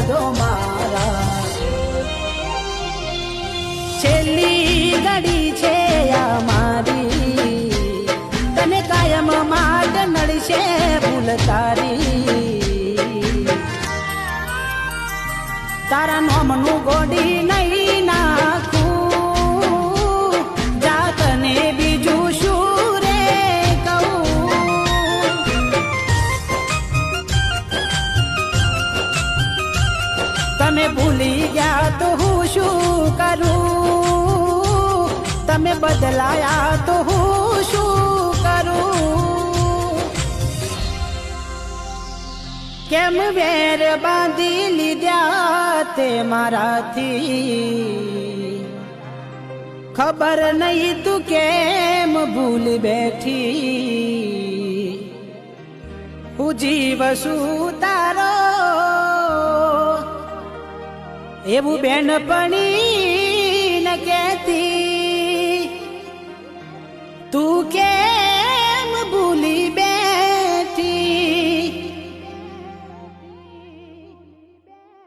શબ્દો મારા છેલ્લી ઘડી છે આ મારી તને કાયમ માટે નડશે ભૂલ તારી તારા નોમનું ગોડી નહીં નાખું જાતને બીજું શું રે કહું તમે ભૂલી ગયા તો હું શું કરું તમે બદલાયા તો હું શું કરું કેમ વેર બાંધી લીધા તે મારાથી ખબર નહીં તું કેમ ભૂલ બેઠી હું જીવ શું તારો એવું બેનપણી ન કહેતી